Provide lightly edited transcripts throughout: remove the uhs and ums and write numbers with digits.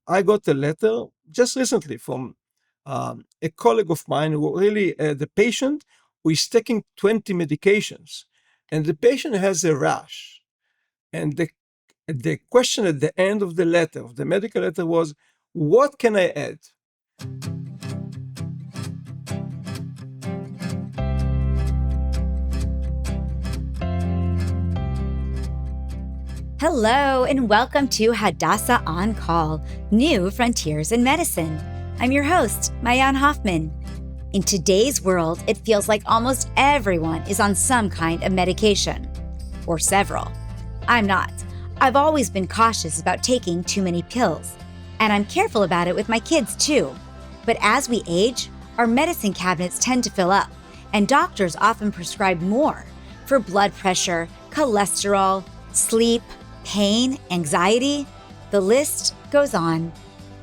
I got a letter just recently from a colleague of mine who really, the patient who is taking 20 medications, and the patient has a rash. And the question at the end of the letter, of the medical letter, was, what can I add? Hello, and welcome to Hadassah On Call, New Frontiers in Medicine. I'm your host, Mayan Hoffman. In today's world, it feels like almost everyone is on some kind of medication, or several. I'm not. I've always been cautious about taking too many pills, and I'm careful about it with my kids too. But as we age, our medicine cabinets tend to fill up, and doctors often prescribe more for blood pressure, cholesterol, sleep, pain, anxiety. The list goes on.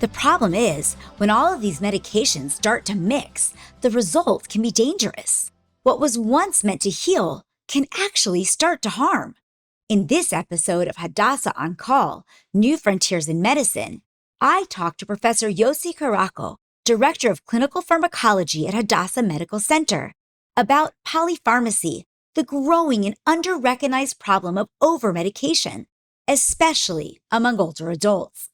The problem is, when all of these medications start to mix, the result can be dangerous. What was once meant to heal can actually start to harm. In this episode of Hadassah On Call, New Frontiers in Medicine, I talked to Professor Yosef Caraco, Director of Clinical Pharmacology at Hadassah Medical Center, about polypharmacy, the growing and under-recognized problem of over-medication, especially among older adults.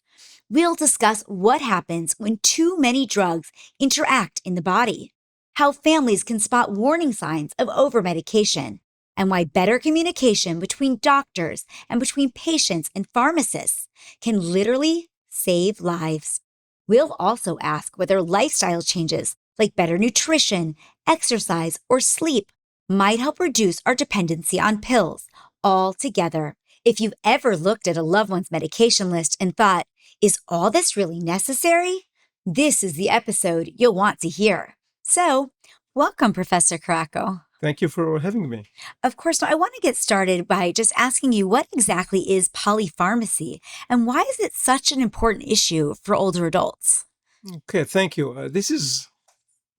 We'll discuss what happens when too many drugs interact in the body, how families can spot warning signs of over-medication, and why better communication between doctors and between patients and pharmacists can literally save lives. We'll also ask whether lifestyle changes like better nutrition, exercise, or sleep might help reduce our dependency on pills altogether. If you've ever looked at a loved one's medication list and thought, is all this really necessary? This is the episode you'll want to hear. So, welcome, Professor Caraco. Thank you for having me. Of course, I want to get started by just asking you, what exactly is polypharmacy, and why is it such an important issue for older adults? Okay, thank you. This is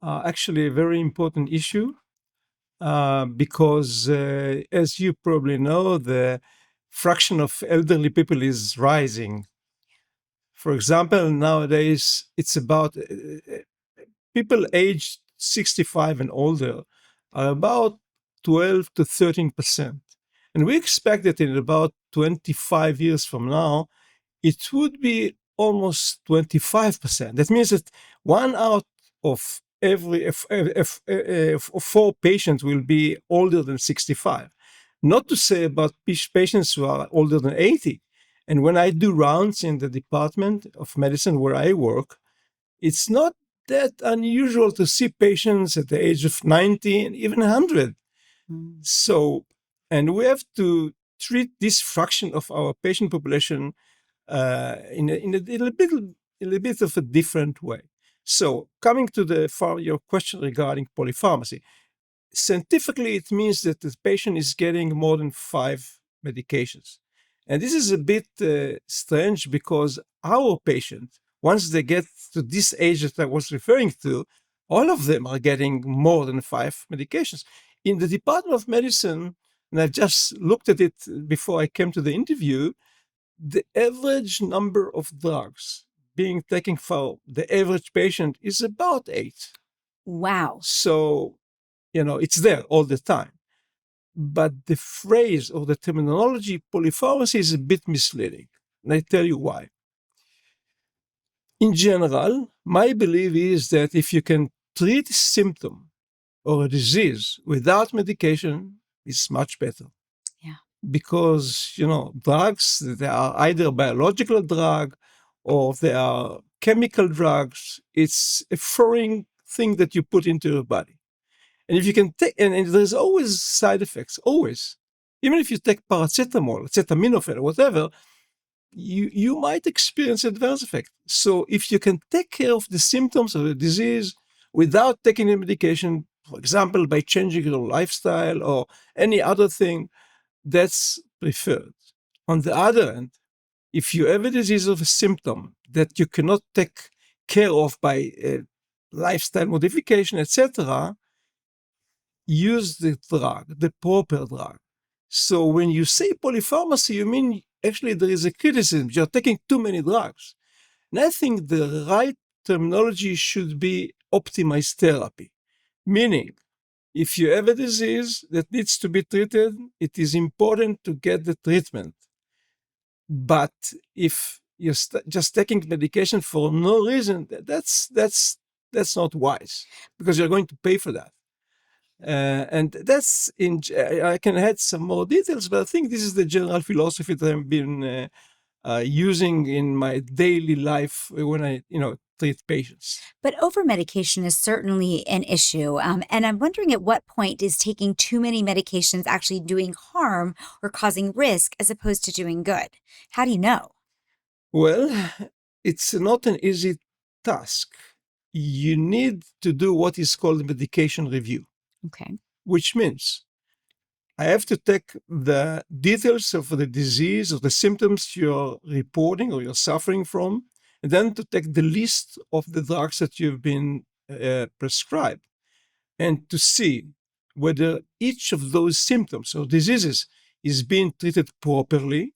actually a very important issue because, as you probably know, the fraction of elderly people is rising. For example, nowadays, it's about people aged 65 and older are about 12 to 13%. And we expect that in about 25 years from now, it would be almost 25%. That means that one out of every four patients will be older than 65. Not to say about patients who are older than 80. And when I do rounds in the Department of Medicine where I work, it's not that unusual to see patients at the age of 90 and even 100. So, and we have to treat this fraction of our patient population in a little bit of a different way. So, coming to your question regarding polypharmacy, scientifically, it means that the patient is getting more than 5 medications. And this is a bit strange because our patient, once they get to this age that I was referring to, all of them are getting more than 5 medications. In the Department of Medicine, and I just looked at it before I came to the interview, the average number of drugs being taken for the average patient is about 8. Wow. So, it's there all the time. But the phrase or the terminology polypharmacy is a bit misleading. And I tell you why. In general, my belief is that if you can treat a symptom or a disease without medication, it's much better. Yeah. Because, drugs, they are either biological drug or they are chemical drugs. It's a foreign thing that you put into your body. And if you can take, and there's always side effects, always. Even if you take paracetamol, acetaminophen, or whatever, you might experience adverse effect. So if you can take care of the symptoms of the disease without taking the medication, for example, by changing your lifestyle or any other thing, that's preferred. On the other hand, if you have a disease of a symptom that you cannot take care of by lifestyle modification, etc., use the drug, the proper drug. So when you say polypharmacy, you mean actually there is a criticism. You're taking too many drugs. And I think the right terminology should be optimized therapy, meaning if you have a disease that needs to be treated, it is important to get the treatment. But if you're just taking medication for no reason, that's not wise, because you're going to pay for that. And that's I can add some more details, but I think this is the general philosophy that I've been using in my daily life when I, treat patients. But over medication is certainly an issue. And I'm wondering, at what point is taking too many medications actually doing harm or causing risk as opposed to doing good? How do you know? Well, it's not an easy task. You need to do what is called medication review, Okay. which means I have to take the details of the disease or the symptoms you're reporting or you're suffering from, and then to take the list of the drugs that you've been prescribed, and to see whether each of those symptoms or diseases is being treated properly,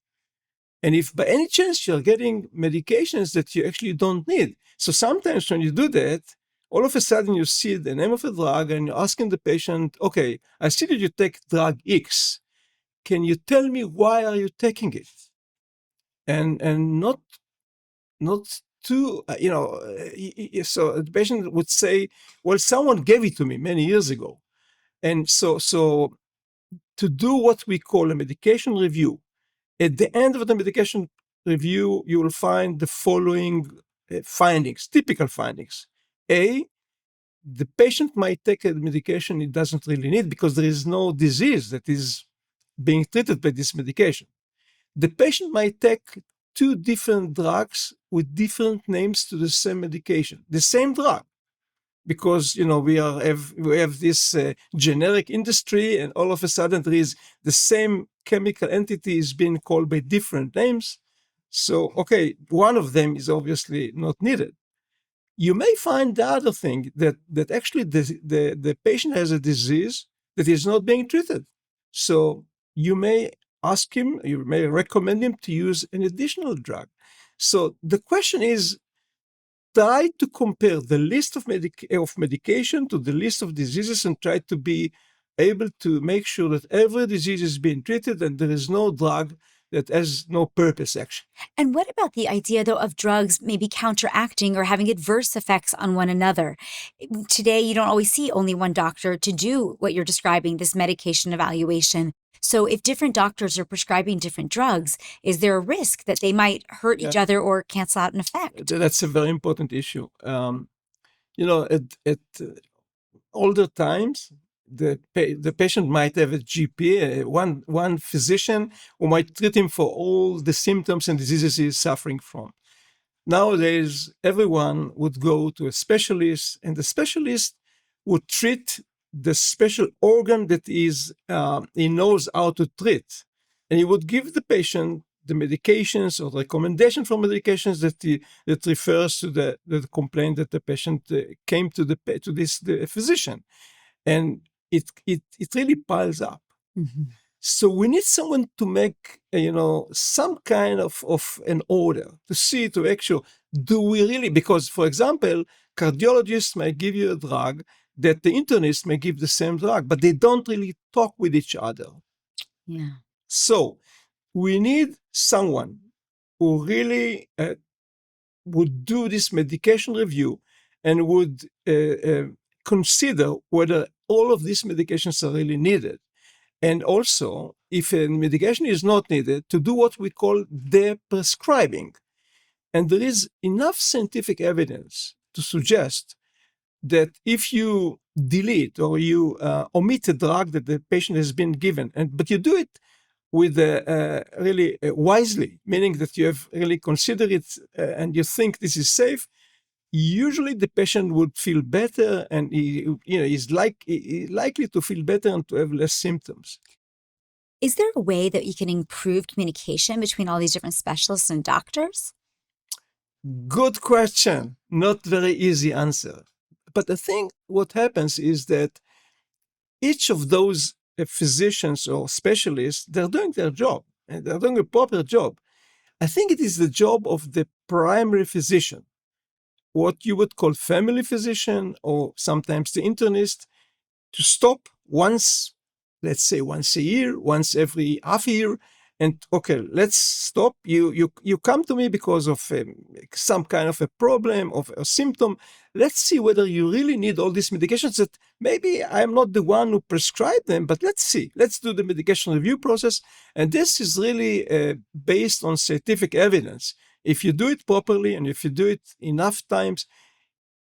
and if by any chance you're getting medications that you actually don't need. So sometimes when you do that, all of a sudden you see the name of a drug and you're asking the patient, okay, I see that you take drug X. Can you tell me why are you taking it? And not too, so the patient would say, well, someone gave it to me many years ago. And so to do what we call a medication review, at the end of the medication review, you will find the following findings, typical findings. A, the patient might take a medication it doesn't really need because there is no disease that is being treated by this medication. The patient might take two different drugs with different names to the same medication, the same drug, because we have this generic industry, and all of a sudden there is the same chemical entity is being called by different names. So, okay, one of them is obviously not needed. You may find the other thing that actually the patient has a disease that is not being treated. So you may ask him, you may recommend him to use an additional drug. So the question is, try to compare the list of medication to the list of diseases and try to be able to make sure that every disease is being treated and there is no drug that has no purpose, actually. And what about the idea, though, of drugs maybe counteracting or having adverse effects on one another? Today, you don't always see only one doctor to do what you're describing, this medication evaluation. So if different doctors are prescribing different drugs, is there a risk that they might hurt each other or cancel out an effect? That's a very important issue. At older times, the patient might have a GP, one physician who might treat him for all the symptoms and diseases he is suffering from. Nowadays, everyone would go to a specialist, and the specialist would treat the special organ that he knows how to treat, and he would give the patient the medications or the recommendation for medications that refers to the complaint that the patient came to the physician, and it really piles up. Mm-hmm. So we need someone to make, some kind of an order to see, to actually, do we really, because, for example, cardiologists might give you a drug that the internist may give the same drug, but they don't really talk with each other. Yeah. So we need someone who really would do this medication review and would consider whether all of these medications are really needed. And also, if a medication is not needed, to do what we call de-prescribing. And there is enough scientific evidence to suggest that if you delete or you omit a drug that the patient has been given, but you do it with really wisely, meaning that you have really considered it and you think this is safe, usually the patient would feel better, and he's likely to feel better and to have less symptoms. Is there a way that you can improve communication between all these different specialists and doctors? Good question. Not very easy answer. But I think what happens is that each of those physicians or specialists, they're doing their job, and they're doing a proper job. I think it is the job of the primary physician, what you would call family physician or sometimes the internist, to stop once, let's say once a year, once every half year, and okay, let's stop. You come to me because of some kind of a problem of a symptom. Let's see whether you really need all these medications that maybe I'm not the one who prescribed them, but let's see. Let's do the medication review process, and this is really based on scientific evidence. If you do it properly and if you do it enough times,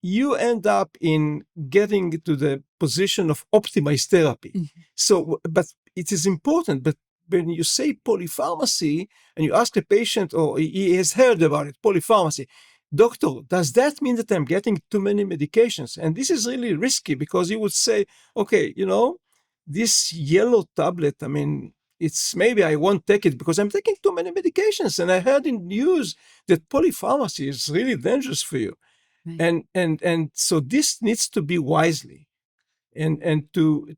you end up in getting to the position of optimized therapy. Mm-hmm. So, but it is important. But when you say polypharmacy and you ask a patient, or he has heard about it, polypharmacy, doctor, does that mean that I'm getting too many medications? And this is really risky because you would say, okay, this yellow tablet, I mean, it's maybe I won't take it because I'm taking too many medications. And I heard in news that polypharmacy is really dangerous for you. Right. And so this needs to be wisely, and to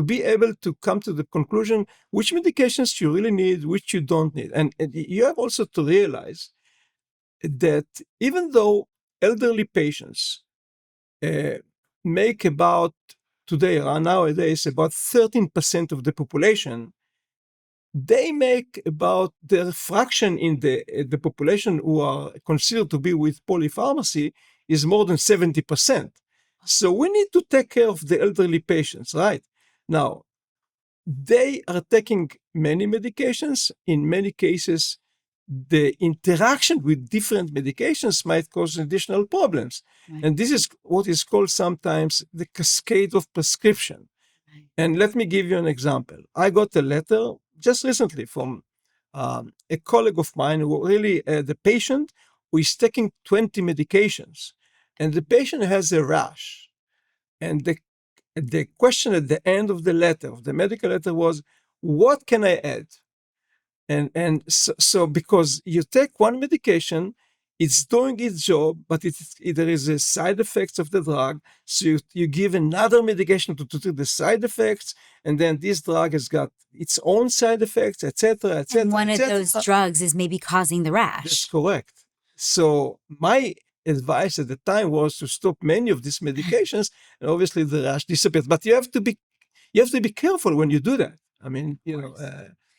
be able to come to the conclusion which medications you really need, which you don't need, and you have also to realize that even though elderly patients make about today or nowadays about 13% of the population, they make about their fraction in the population who are considered to be with polypharmacy is more than 70%. So we need to take care of the elderly patients, right? Now, they are taking many medications. In many cases, the interaction with different medications might cause additional problems. Right. And this is what is called sometimes the cascade of prescription. Right. And let me give you an example. I got a letter just recently from a colleague of mine who really, the patient who is taking 20 medications, and the patient has a rash. And the question at the end of the letter, of the medical letter, was, what can I add? And so because you take one medication, it's doing its job, but there is a side effects of the drug. So you give another medication to treat the side effects, and then this drug has got its own side effects, etc., etc. And one of those drugs is maybe causing the rash. That's correct. So my advice at the time was to stop many of these medications, and obviously the rash disappeared. But you have to be careful when you do that. I mean,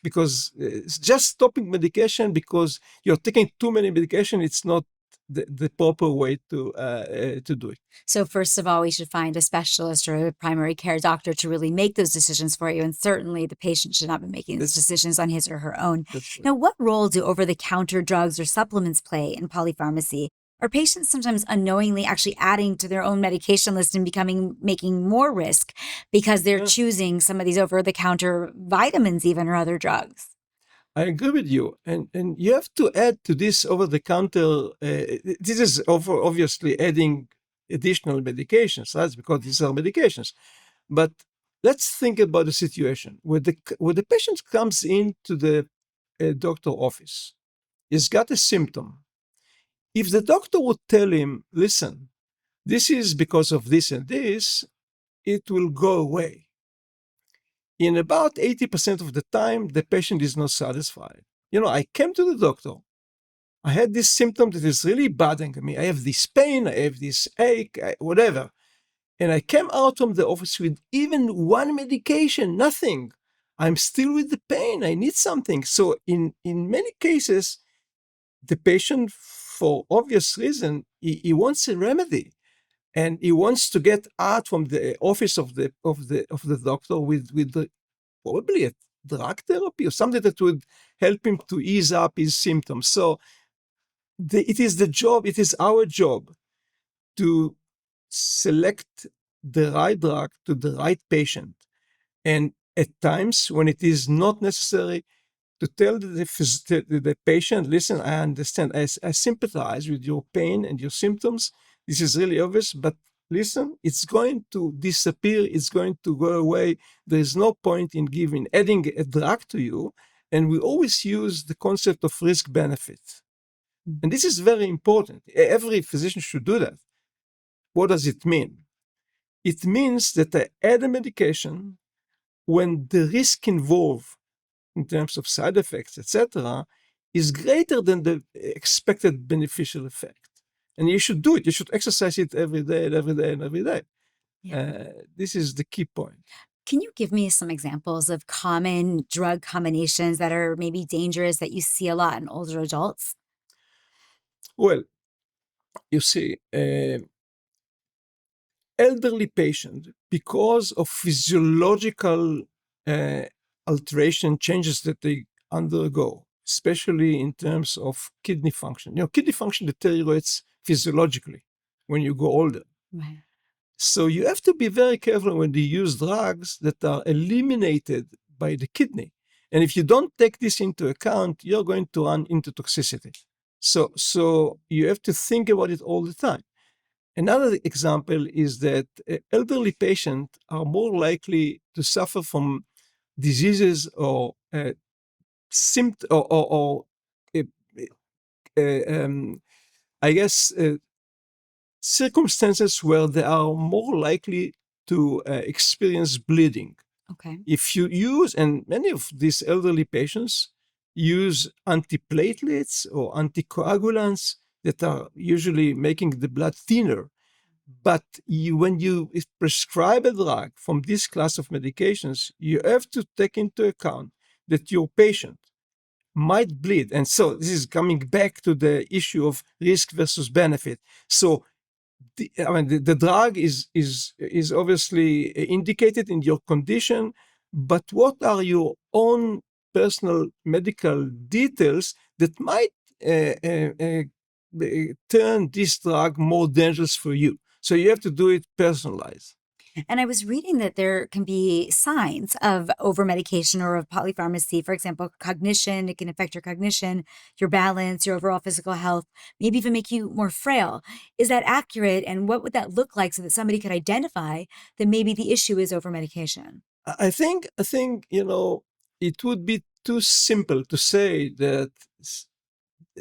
because it's just stopping medication because you're taking too many medication, it's not the proper way to do it. So first of all, we should find a specialist or a primary care doctor to really make those decisions for you. And certainly the patient should not be making those decisions on his or her own. Now, what role do over-the-counter drugs or supplements play in polypharmacy? Are patients sometimes unknowingly actually adding to their own medication list and making more risk because they're choosing some of these over-the-counter vitamins even or other drugs? I agree with you. And you have to add to this over-the-counter, this is obviously adding additional medications, right? Because these are medications. But let's think about the situation where the patient comes into the doctor office. He's got a symptom. If the doctor would tell him, listen, this is because of this and this, it will go away. In about 80% of the time, the patient is not satisfied. I came to the doctor. I had this symptom that is really bothering me. I have this pain, I have this ache, whatever. And I came out from the office with even one medication, nothing. I'm still with the pain. I need something. So in many cases, the patient, for obvious reason, he wants a remedy, and he wants to get out from the office of the doctor with probably a drug therapy or something that would help him to ease up his symptoms. So it is our job to select the right drug to the right patient, and at times when it is not necessary, to tell the patient, listen, I understand, I sympathize with your pain and your symptoms. This is really obvious, but listen, it's going to disappear. It's going to go away. There is no point in adding a drug to you. And we always use the concept of risk benefit. And this is very important. Every physician should do that. What does it mean? It means that I add a medication when the risk involved in terms of side effects, etc., is greater than the expected beneficial effect. And you should do it. You should exercise it every day and every day and every day. This is the key point. Can you give me some examples of common drug combinations that are maybe dangerous that you see a lot in older adults? Well, you see, elderly patients, because of physiological uh, alteration changes that they undergo, especially in terms of kidney function. Kidney function deteriorates physiologically when you go older. Right. So you have to be very careful when you use drugs that are eliminated by the kidney. And if you don't take this into account, you're going to run into toxicity. So you have to think about it all the time. Another example is that elderly patients are more likely to suffer from diseases or symptoms or uh, I guess, circumstances where they are more likely to experience bleeding. Okay. If you use, and many of these elderly patients use antiplatelets or anticoagulants that are usually making the blood thinner. But when you prescribe a drug from this class of medications, you have to take into account that your patient might bleed. And so this is coming back to the issue of risk versus benefit. So the drug is obviously indicated in your condition, but what are your own personal medical details that might turn this drug more dangerous for you? So you have to do it personalized. And I was reading that there can be signs of over medication or of polypharmacy. For example, cognition, it can affect your cognition, your balance, your overall physical health, maybe even make you more frail. Is that accurate? And what would that look like so that somebody could identify that maybe the issue is over medication? I think it would be too simple to say that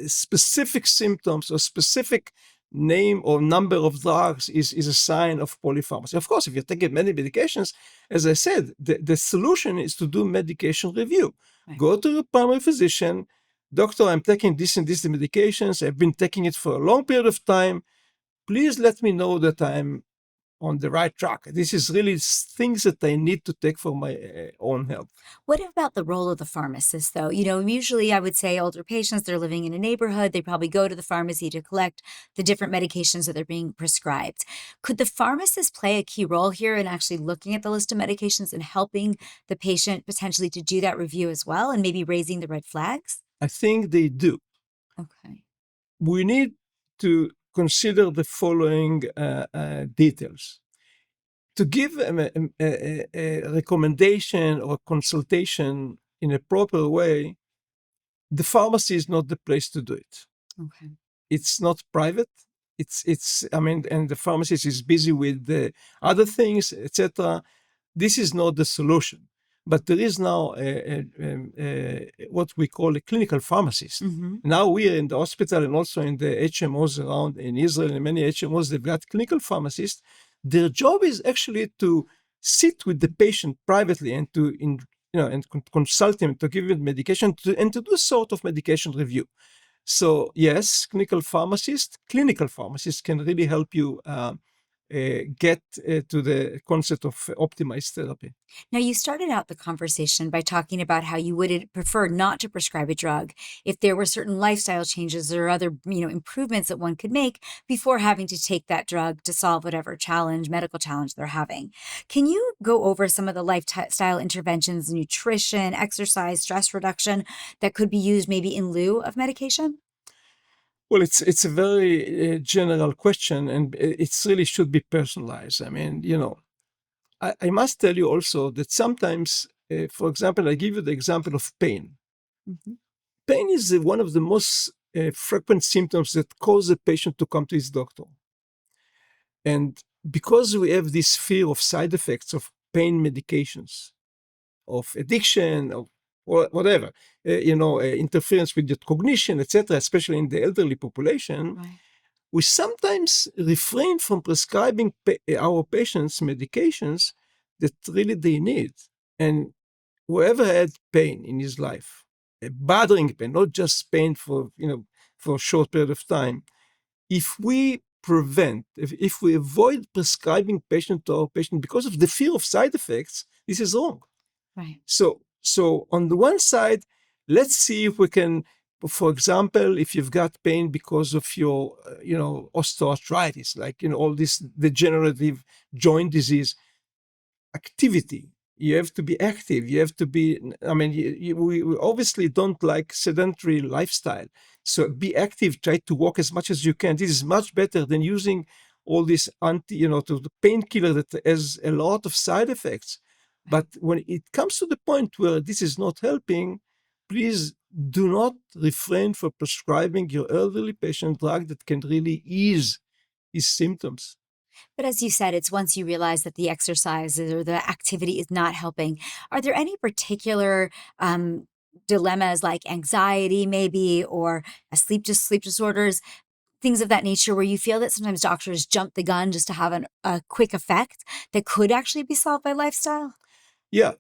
specific symptoms or specific name or number of drugs is a sign of polypharmacy. Of course, if you're taking many medications, as I said, the solution is to do medication review. Right. Go to your primary physician. Doctor, I'm taking this and this medications. I've been taking it for a long period of time. Please let me know that I'm on the right track. This is really things that I need to take for my own health. What about the role of the pharmacist, though? Usually I would say older patients, they're living in a neighborhood, they probably go to the pharmacy to collect the different medications that they're being prescribed. Could the pharmacist play a key role here in actually looking at the list of medications and helping the patient potentially to do that review as well and maybe raising the red flags? I think they do. Okay. We need to consider the following details. To give a recommendation or consultation in a proper way, the pharmacy is not the place to do it. Okay. It's not private. And the pharmacist is busy with the other things, etc. This is not the solution. But there is now what we call a clinical pharmacist. Mm-hmm. Now we are in the hospital and also in the HMOs around in Israel, and many HMOs, they've got clinical pharmacists. Their job is actually to sit with the patient privately and to consult him, to give him medication, and to do sort of medication review. So yes, clinical pharmacists can really help you get to the concept of optimized therapy. Now, you started out the conversation by talking about how you would prefer not to prescribe a drug if there were certain lifestyle changes or other, improvements that one could make before having to take that drug to solve whatever medical challenge they're having. Can you go over some of the lifestyle interventions, nutrition, exercise, stress reduction that could be used maybe in lieu of medication? Well, it's a very general question, and it really should be personalized. I mean, I must tell you also that sometimes, for example, I give you the example of pain. Mm-hmm. Pain is one of the most frequent symptoms that cause a patient to come to his doctor. And because we have this fear of side effects of pain medications, of addiction, of whatever, interference with your cognition, etc., especially in the elderly population, Right. we sometimes refrain from prescribing our patients medications that really they need. And whoever had pain in his life, bothering pain, not just pain for for a short period of time. If we prevent, if we avoid prescribing patient to our patient because of the fear of side effects, this is wrong. Right. So on the one side, let's see if we can, for example, if you've got pain because of your, osteoarthritis, like, all this degenerative joint disease, activity. You have to be active. You have to be, I mean, we obviously don't like sedentary lifestyle. So be active, try to walk as much as you can. This is much better than using all this the painkiller that has a lot of side effects. But when it comes to the point where this is not helping, please do not refrain from prescribing your elderly patient drug that can really ease his symptoms. But as you said, it's once you realize that the exercises or the activity is not helping. Are there any particular dilemmas like anxiety, maybe, or sleep disorders, things of that nature, where you feel that sometimes doctors jump the gun just to have a quick effect that could actually be solved by lifestyle? Yeah,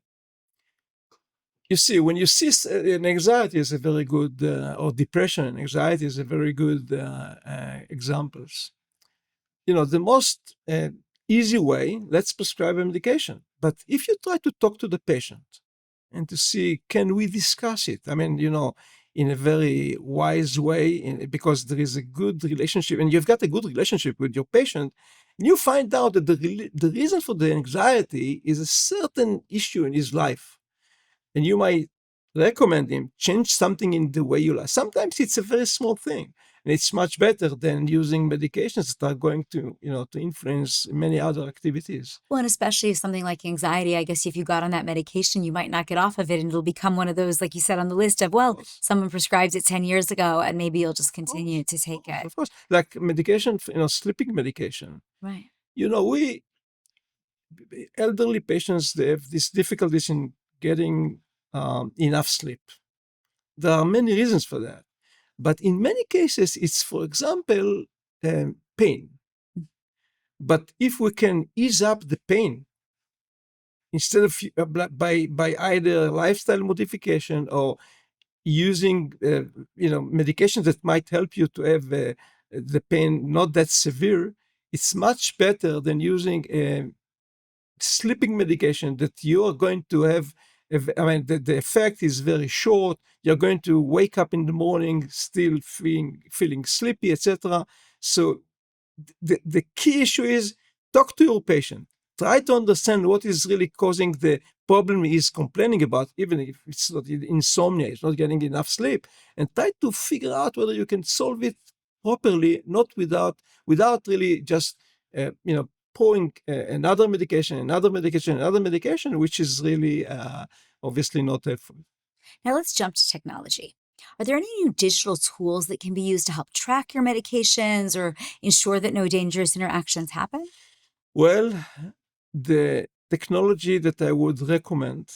you see, when you see an anxiety is a very good, or depression and anxiety is a very good examples. The most easy way, let's prescribe a medication. But if you try to talk to the patient and to see, can we discuss it? I mean, in a very wise way, because there is a good relationship and you've got a good relationship with your patient, and you find out that the reason for the anxiety is a certain issue in his life. And you might recommend him change something in the way you live. Sometimes it's a very small thing, and it's much better than using medications that are going to influence many other activities. Well, and especially if something like anxiety, I guess if you got on that medication, you might not get off of it and it'll become one of those, like you said on the list of, Of well, course, someone prescribed it 10 years ago and maybe you'll just of course, continue to take it. of course. Like medication, sleeping medication. Right. We elderly patients, they have these difficulties in getting enough sleep. There are many reasons for that. But in many cases, it's, for example, pain. But if we can ease up the pain instead of by either lifestyle modification or using medications that might help you to have the pain not that severe, it's much better than using sleeping medication that you are going to have. I mean, the effect is very short. You're going to wake up in the morning still feeling sleepy, etc. So the key issue is talk to your patient. Try to understand what is really causing the problem he's complaining about, even if it's not insomnia, it's not getting enough sleep, and try to figure out whether you can solve it properly, not without really just pouring another medication, which is really obviously not helpful. Now let's jump to technology. Are there any new digital tools that can be used to help track your medications or ensure that no dangerous interactions happen? Well, the technology that I would recommend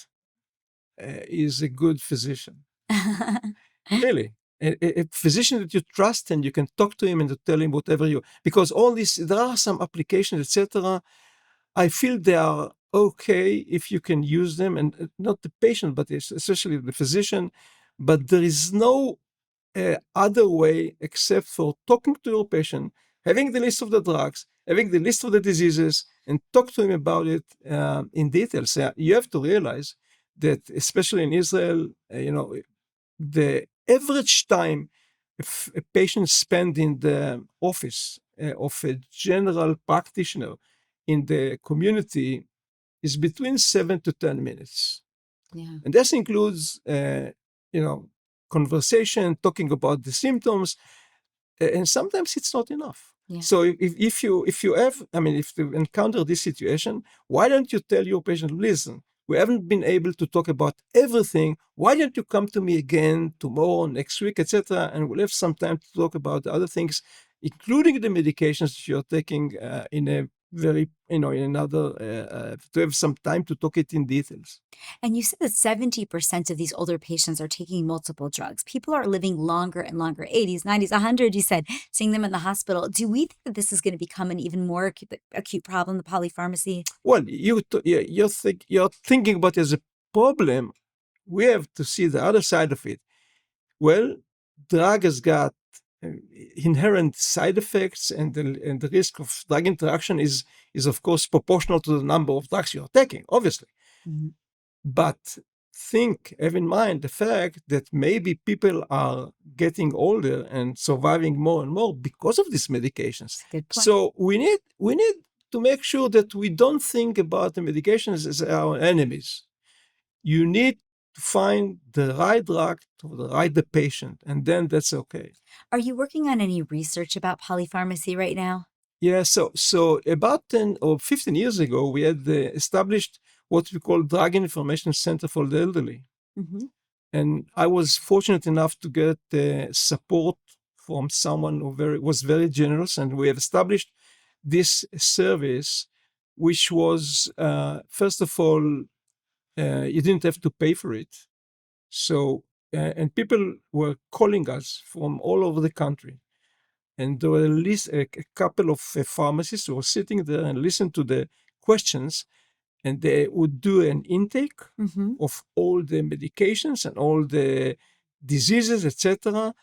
is a good physician. Really. A physician that you trust and you can talk to him and to tell him whatever because all this, there are some applications, etc. I feel they are okay if you can use them, and not the patient, but especially the physician. But there is no other way except for talking to your patient, having the list of the drugs, having the list of the diseases, and talk to him about it in detail. So you have to realize that, especially in Israel, the average time a patient spend in the office of a general practitioner in the community is between 7 to 10 minutes. Yeah. And this includes, conversation, talking about the symptoms, and sometimes it's not enough. Yeah. So if you have, I mean, if you encounter this situation, why don't you tell your patient, listen, we haven't been able to talk about everything. Why don't you come to me again tomorrow, next week, etc., and we'll have some time to talk about the other things, including the medications that you're taking in a very, in another, to have some time to talk it in details. And you said that 70% of these older patients are taking multiple drugs. People are living longer and longer, 80s, 90s, 100, you said, seeing them in the hospital. Do we think that this is going to become an even more acute problem, the polypharmacy? Well, you're thinking about it as a problem. We have to see the other side of it. Well, drug has got uh, inherent side effects, and the risk of drug interaction is of course proportional to the number of drugs you're taking, obviously. Mhm. But have in mind the fact that maybe people are getting older and surviving more and more because of these medications. That's a good point. So we need to make sure that we don't think about the medications as our enemies. You need to find the right drug to the right the patient, and then that's okay. Are you working on any research about polypharmacy right now? Yeah, so about 10 or 15 years ago, we had established what we call Drug Information Center for the Elderly. Mm-hmm. And I was fortunate enough to get support from someone who was very generous, and we have established this service, which was first of all, you didn't have to pay for it. So and people were calling us from all over the country, and there were at least a couple of pharmacists who were sitting there and listened to the questions, and they would do an intake Mm-hmm. of all the medications and all the diseases, etc.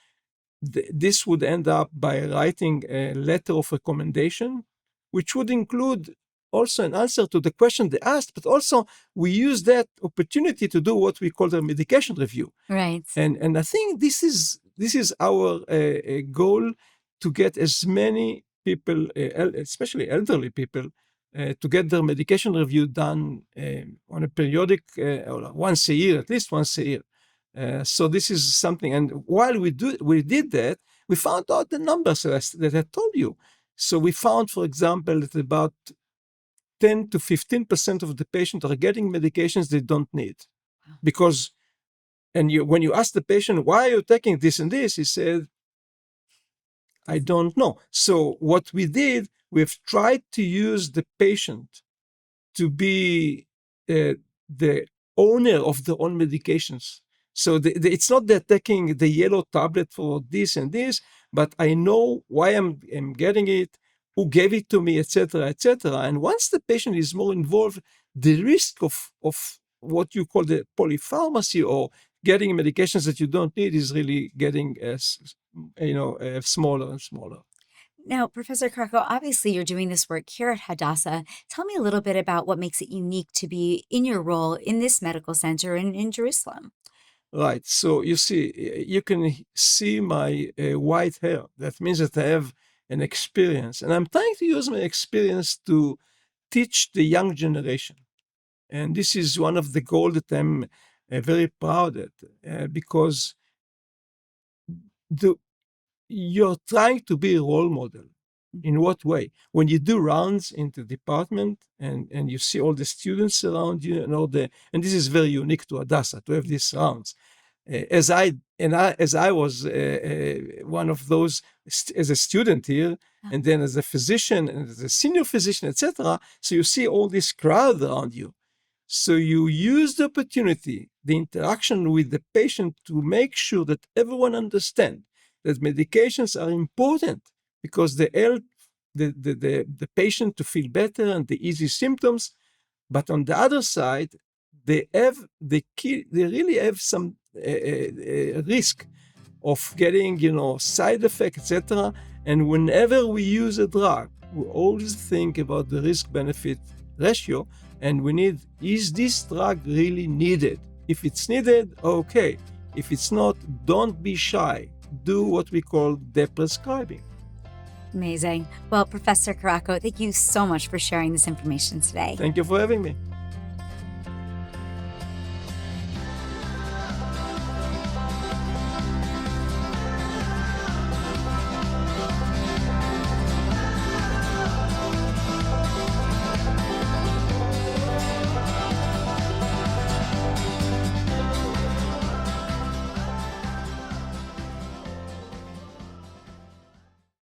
This would end up by writing a letter of recommendation, which would include also an answer to the question they asked, but also we use that opportunity to do what we call the medication review. Right. And I think this is our goal, to get as many people, especially elderly people, to get their medication review done on a periodic, or once a year, at least once a year. So this is something. And while we did that, we found out the numbers that I told you. So we found, for example, that about 10 to 15% of the patients are getting medications they don't need, Wow. because when you ask the patient, why are you taking this and this, he said, I don't know. So what we did, we've tried to use the patient to be the owner of their own medications. So it's not they're taking the yellow tablet for this and this, but I know why I'm getting it, who gave it to me, etc., etc. And once the patient is more involved, the risk of what you call the polypharmacy, or getting medications that you don't need, is really getting smaller and smaller. Now, Professor Caraco, obviously you're doing this work here at Hadassah. Tell me a little bit about what makes it unique to be in your role in this medical center in Jerusalem. Right. So you see, you can see my white hair. That means that I have an experience, and I'm trying to use my experience to teach the young generation. And this is one of the goals that I'm very proud at, because you're trying to be a role model. In what way? When you do rounds into department, and you see all the students around you, and this is very unique to Hadassah to have these rounds. As I was one of those as a student here, and then as a physician and as a senior physician, etc. So you see all this crowd around you. So you use the opportunity, the interaction with the patient, to make sure that everyone understands that medications are important, because they help the patient to feel better and the easy symptoms. But on the other side, they really have some risk of getting, side effects, etc. And whenever we use a drug, we always think about the risk-benefit ratio, and is this drug really needed? If it's needed, okay. If it's not, don't be shy. Do what we call deprescribing. Amazing. Well, Professor Caraco, thank you so much for sharing this information today. Thank you for having me.